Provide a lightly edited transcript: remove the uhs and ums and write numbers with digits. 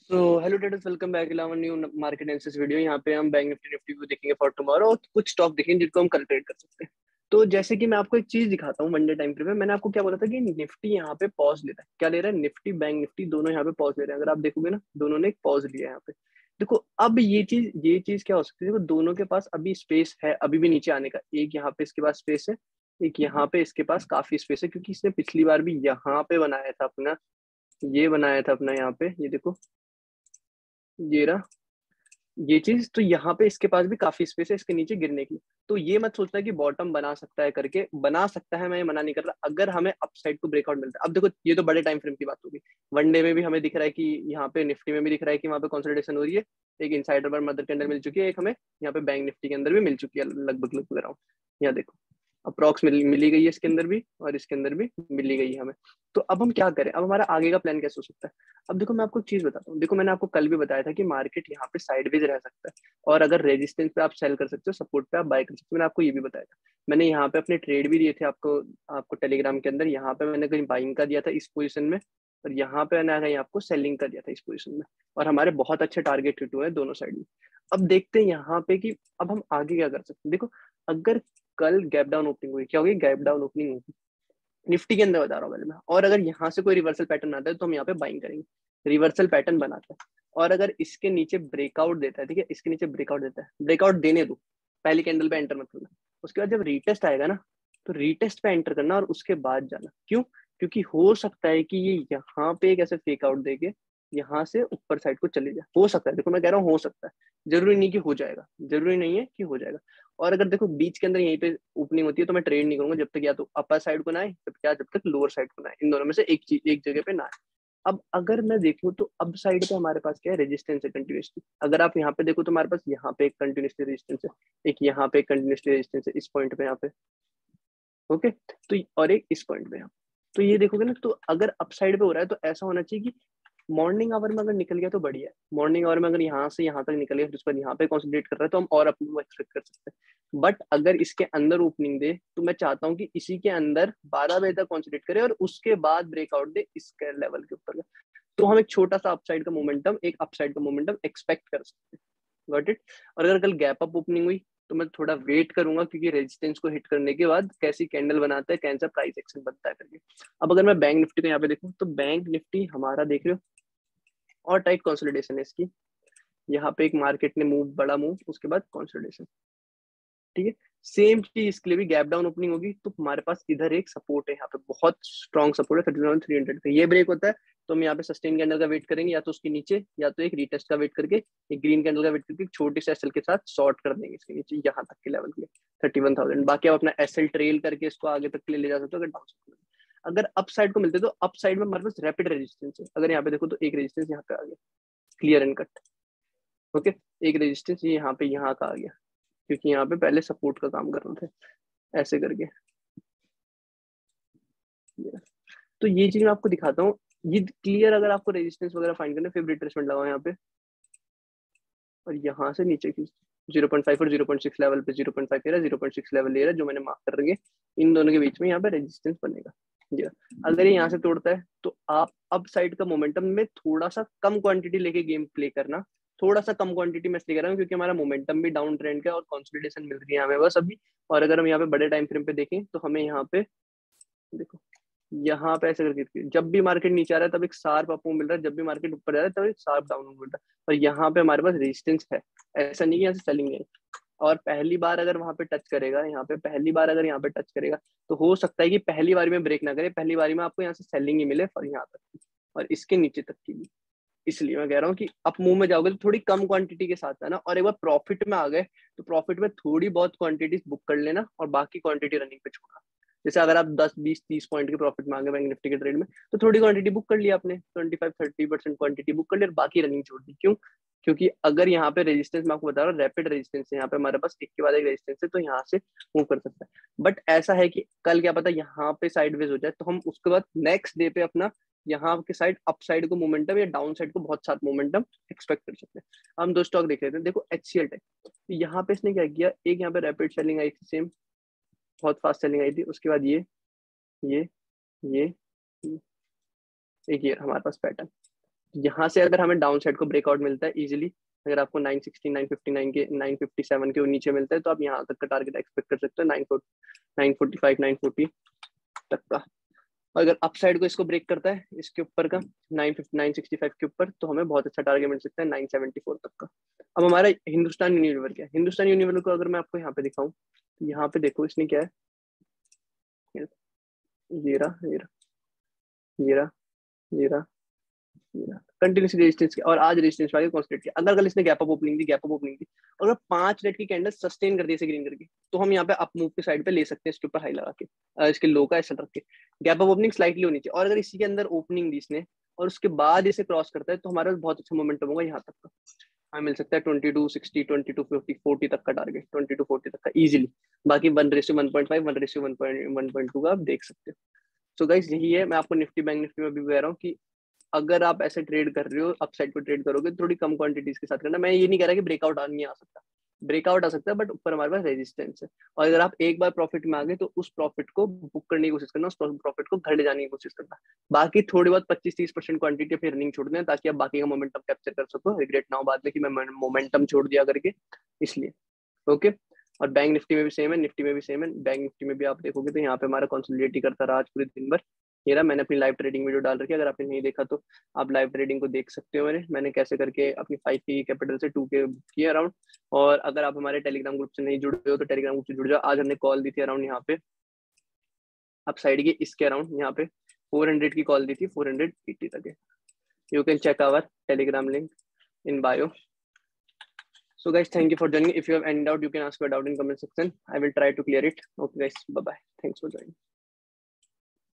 So hello traders, welcome back one new market analysis video. यहाँ पे हम bank Nifty को देखेंगे फॉर टुमारो और कुछ स्टॉक देखेंगे जिनको हम कल ट्रेड कर सकते हैं। तो जैसे कि मैं आपको एक चीज दिखाता हूँ, वन डे टाइम फ्रेम में मैंने आपको क्या बोला था कि निफ्टी यहाँ पे पॉज ले रहा है। क्या ले रहा है? निफ्टी बैंक निफ्टी दोनों यहाँ पे पॉज ले रहे हैं। अगर आप देखोगे ना, दोनों ने एक पॉज लिया है यहाँ पे। देखो अब ये चीज क्या हो सकती है? देखो दोनों के पास अभी स्पेस है, अभी भी नीचे आने का। एक यहाँ पे इसके पास स्पेस है, एक यहाँ पे इसके पास काफी स्पेस है, क्योंकि इसने पिछली बार भी यहाँ पे बनाया था अपना, ये बनाया था अपना यहाँ पे, ये देखो, ये रहा ये चीज। तो यहाँ पे इसके पास भी काफी स्पेस है इसके नीचे गिरने की। तो ये मत सोचना कि बॉटम बना सकता है करके, बना सकता है, मैं ये मना नहीं कर रहा, अगर हमें अपसाइड को ब्रेकआउट मिलता है। अब देखो ये तो बड़े टाइम फ्रेम की बात होगी। वन डे में भी हमें दिख रहा है कि यहाँ पे निफ्टी में भी दिख रहा है कि वहाँ पे कंसोलिडेशन हो रही है। एक इनसाइडर बार मदर के अंदर मिल चुकी है, एक हमें यहाँ पे बैंक निफ्टी के अंदर भी मिल चुकी है, लगभग लगभग अराउंड। यहाँ देखो अप्रॉक्स मिली गई है इसके अंदर भी, और इसके अंदर भी मिली गई है हमें। तो अब हम क्या करें? अब हमारा आगे का प्लान कैसे हो सकता है? अब देखो मैं आपको एक चीज बताता हूँ। देखो मैंने आपको कल भी बताया था कि मार्केट यहाँ पे साइडवेज रह सकता है, और अगर रेजिस्टेंस पे आप सेल कर सकते हो, सपोर्ट पे आप बाय कर सकते हो। मैंने आपको ये भी बताया था। मैंने यहाँ पे अपने ट्रेड भी दिए थे आपको आपको टेलीग्राम के अंदर। यहाँ पे मैंने कहीं बाइंग का दिया था इस पोजीशन में, और यहाँ पे मैंने कहीं आपको सेलिंग का दिया था इस पोजीशन में। और हमारे बहुत अच्छे टारगेट हिट हुए हैं दोनों साइड में। अब देखते हैं यहाँ पे कि अब हम आगे क्या कर सकते हैं। देखो अगर कल गैप डाउन ओपनिंग हुई, क्या होगी? गैप डाउन ओपनिंग होगी निफ्टी के अंदर, बता रहा हूँ पहले मैं। और अगर यहाँ से कोई रिवर्सल पैटर्न आता है तो हम यहाँ पे बाइंग करेंगे। रिवर्सल पैटर्न बनाता है, और अगर इसके नीचे ब्रेकआउट देता है, ठीक है, इसके नीचे ब्रेकआउट देता है, ब्रेकआउट देने दो, पहली कैंडल पे एंटर मत करना। उसके बाद जब रीटेस्ट आएगा ना, तो रीटेस्ट पे एंटर करना और उसके बाद जाना। क्यों? क्योंकि हो सकता है कि ये यहाँ पे एक ऐसे फेक आउट देके यहाँ से ऊपर साइड को चले जाए। हो सकता है, देखो मैं कह रहा हूँ हो सकता है, जरूरी नहीं कि हो जाएगा, जरूरी नहीं है कि हो जाएगा। और अगर देखो बीच के अंदर यहीं पे ओपनिंग होती है तो मैं ट्रेड नहीं करूंगा जब तक या तो अपर साइड को ना आए, जब तक लोअर साइड को ना आए। इन दोनों में से एक चीज एक जगह पे ना आए। अब अगर मैं देखूं तो अब साइड पे हमारे पास क्या है? रेजिस्टेंस है कंटिन्यूसली। अगर आप यहाँ पे देखो तो हमारे पास यहाँ पे एक कंटिन्यूसली रेजिस्टेंस है, एक यहाँ पे कंटिन्यूसली रेजिस्टेंस है इस पॉइंट पे यहाँ पे। ओके, तो और एक इस पॉइंट पे यहाँ। तो ये देखोगे ना, तो अगर अप साइड पे हो रहा है तो ऐसा होना चाहिए कि मॉर्निंग आवर में अगर निकल गया तो बढ़िया है। मॉर्निंग आवर में अगर यहाँ से यहाँ तक निकल गया, फिर उसके बाद यहाँ पे कॉन्सेंट्रेट कर रहा है, तो हम और अपनी वो एक्सपेक्ट कर सकते हैं। बट अगर इसके अंदर ओपनिंग दे तो मैं चाहता हूँ कि इसी के अंदर 12 बजे तक कॉन्सेंट्रेट करे और उसके बाद ब्रेकआउट दे इसके लेवल के ऊपर। तो हम एक छोटा सा अपसाइड का मोमेंटम, एक अपसाइड का मोमेंटम एक्सपेक्ट कर सकते हैं। Got it? और अगर कल गैप अप ओपनिंग हुई तो मैं थोड़ा वेट करूंगा, क्योंकि रेजिस्टेंस को हिट करने के बाद कैसी कैंडल बनाता है, कैसा प्राइस एक्शन बनता है करके। अब अगर मैं बैंक निफ्टी को यहाँ पे देखूँ तो बैंक निफ्टी हमारा देख रहे हो और टाइट कंसोलिडेशन है इसकी। यहाँ पे एक मार्केट ने मूव, बड़ा मूव, उसके बाद कंसोलिडेशन। ठीक है, सेम चीज इसके लिए भी गैप डाउन ओपनिंग होगी तो हमारे पास इधर एक सपोर्ट है, यहाँ पे बहुत स्ट्रॉन्ग सपोर्ट है 37,300 का। ये ब्रेक होता है तो हम यहाँ पे सस्टेन कैंडल का वेट करेंगे, या तो उसके नीचे या तो एक रीटेस्ट का वेट करके, एक ग्रीन कैंडल का वेट करके एक छोटी सी एसएल के साथ शॉर्ट कर देंगे इसके नीचे यहाँ तक के लेवल के लिए 31,000। बाकी आप अपना एसएल ट्रेल करके इसको आगे तक के लिए ले जा सकते हो। अगर डाउन साइड, अगर अप साइड को मिलते तो अप साइड में हमारे पास रैपिड रेजिस्टेंस है। अगर यहाँ पे देखो तो एक रेजिस्टेंस यहाँ पे आ गया, क्लियर एंड कट। ओके, एक रेजिस्टेंस ये यहाँ पे यहाँ का आ गया, क्योंकि यहाँ पे पहले सपोर्ट का काम कर रहे थे ऐसे करके। तो ये चीज मैं आपको दिखाता हूँ, ये क्लियर। अगर आपको रेजिस्टेंस वगैरह फाइंड करना है, फिर रिट्रेसमेंट लगाओ यहाँ पे और यहाँ से नीचे की 0.5 और 0.6 लेवल पे, 0.5 ले रहा है, 0.6 लेवल ले रहा है जो मैंने मार्क कर रखे हैं। इन दोनों के बीच में यहाँ पे रेजिस्टेंस बनेगा। जी, अगर ये यहाँ से तोड़ता है तो आप अब साइड का मोमेंटम में थोड़ा सा कम क्वांटिटी लेके गेम प्ले करना। थोड़ा सा कम क्वांटिटी में इसलिए कर रहा हूँ क्योंकि हमारा मोमेंटम भी डाउन ट्रेंड का है और कंसोलिडेशन मिल रही है हमें बस अभी। और अगर हम यहाँ पे बड़े टाइम फ्रेम पे देखें तो हमें यहाँ पे देखो, यहाँ पे ऐसे करके जब भी मार्केट नीचे आ रहा है तब एक शार्प अप मिल रहा है, जब भी मार्केट ऊपर जा रहा है तब एक शार्प डाउन मिल रहा है। और यहाँ पे हमारे पास रेजिस्टेंस है, ऐसा नहीं है यहाँ से सेलिंग है। और पहली बार अगर वहां पे टच करेगा, यहाँ पे पहली बार अगर यहाँ पे टच करेगा तो हो सकता है कि पहली बारी में ब्रेक ना करे, पहली बारी में आपको यहाँ से सेलिंग ही मिले और यहाँ तक और इसके नीचे तक की भी। इसलिए मैं कह रहा हूँ कि आप मुंह में जाओगे तो थोड़ी कम क्वांटिटी के साथ है ना, और एक बार प्रॉफिट में आ गए तो प्रॉफिट में थोड़ी बहुत क्वांटिटी बुक कर लेना और बाकी क्वांटिटी रनिंग पे छोड़ना। जैसे अगर आप 10 20 30 पॉइंट के प्रॉफिट में आ गए बैंक निफ्टी के ट्रेड में, तो थोड़ी क्वांटिटी बुक कर लिया आपने, 25 30% क्वांटिटी बुक कर ली और बाकी रनिंग छोड़ दी। क्यों? क्योंकि अगर यहाँ पे रेजिस्टेंस, मैं आपको बता रहा हूँ रैपिड रेजिस्टेंस है यहाँ पे हमारे पास, एक के बाद एक रेजिस्टेंस है, तो यहाँ से मूव कर सकता है। बट ऐसा है कि कल क्या पता यहाँ पे साइडवेज हो जाए तो हम उसके बाद नेक्स्ट डे पे अपना यहाँ के साइड अप साइड को मोमेंटम या डाउन साइड को बहुत साथ मोमेंटम एक्सपेक्ट कर सकते हैं। हम दो स्टॉक देख लेते हैं। देखो एचसीएल टेक, यहाँ पे इसने क्या किया, एक यहाँ पे रैपिड सेलिंग आई थी, सेम बहुत फास्ट सेलिंग आई थी। उसके बाद ये ये, ये एक ये हमारे पास पैटर्न, यहाँ से अगर हमें डाउन साइड को ब्रेकआउट मिलता है इजीली, अगर आपको 960 959 के 957 के नीचे मिलता है तो आप यहाँ तक का टारगेट एक्सपेक्ट कर सकते हो 945 940 तक का। अगर अपसाइड को इसको ब्रेक करता है इसके ऊपर का 965 के ऊपर, तो हमें बहुत अच्छा टारगेट मिल सकता है 974 तक का। अब हमारा हिंदुस्तान यूनिलीवर क्या है, हिंदुस्तान यूनिलीवर को अगर मैं आपको यहाँ पे दिखाऊं तो यहाँ पे देखो इसने क्या है, ये रहा ये रहा ये रहा ये रहा कंटिन्यूसली रेजिस्टेंस और आज रेजिस्टेंस वाले कॉन्स्टेंट किया। अगर कल इसने गैप अप ओपनिंग दी, गैप अप ओपनिंग दी और 5 रेड की कैंडल सस्टेन कर दी इसे ग्रीन करके, तो हम यहाँ पे अप मूव के साइड पे ले सकते हैं इसके ऊपर हाई लगा के, इसके लो का ऐसा रख के गैप अप ओपनिंग स्लाइटली होनी चाहिए। और अगर इसी के अंदर ओपनिंग दी इसने और उसके बाद इसे क्रॉस करता है तो हमारा बहुत अच्छा मोमेंटम होगा यहाँ तक का, हमें मिल सकता है 2260 2250 40 तक का टारगेट, 2240 तक का इजीली। बाकी 1:1.5 1:1.2 का आप देख सकते हो। सो गाइस यही है, मैं आपको निफ्टी बैंक निफ्टी में भी कह रहा हूँ कि अगर आप ऐसे ट्रेड कर रहे हो अपसाइड को ट्रेड करोगे थोड़ी कम क्वांटिटीज के साथ करना। मैं ये नहीं कह रहा कि ब्रेकआउट नहीं आ सकता, ब्रेकआउट आ सकता है बट ऊपर हमारे पास रेजिस्टेंस है। और अगर आप एक बार प्रॉफिट में आ गए तो उस प्रॉफिट को बुक करने की कोशिश करना, उस प्रॉफिट को घर ले जाने की कोशिश करना। बाकी थोड़ी बहुत 25-30% क्वांटिटी अपनी रनिंग छोड़ दें ताकि आप बाकी का मोमेंटम कैप्चर कर सको, रिग्रेट ना हो बाद में कि मैं मोमेंटम छोड़ दिया करके, इसलिए। ओके। और बैंक निफ्टी में भी सेम है, निफ्टी में भी सेम है। बैंक निफ्टी में भी आप देखोगे तो यहाँ पे हमारा कंसोलिडेट ही करता रहा आज पूरे दिन भर। ये रहा, मैंने अपनी लाइव ट्रेडिंग वीडियो डाल रखी है, अगर आपने नहीं देखा तो आप लाइव ट्रेडिंग को देख सकते हो। मैंने कैसे करके अपनी 5 की कैपिटल से 2 के किए अराउंड। और अगर आप हमारे टेलीग्राम ग्रुप से नहीं जुड़े हो तो टेलीग्राम ग्रुप से जुड़ जाओ। आज हमने कॉल दी थी अराउंड यहाँ पे आप साइड की इसके अराउंड यहाँ पे 400 की कॉल दी थी, 480 तक है। You can check our Telegram link in bio. So guys, thank you for joining. If you have any doubt, you can ask your doubt in comment section. I will try to clear it. Okay guys, bye bye. Thanks for joining.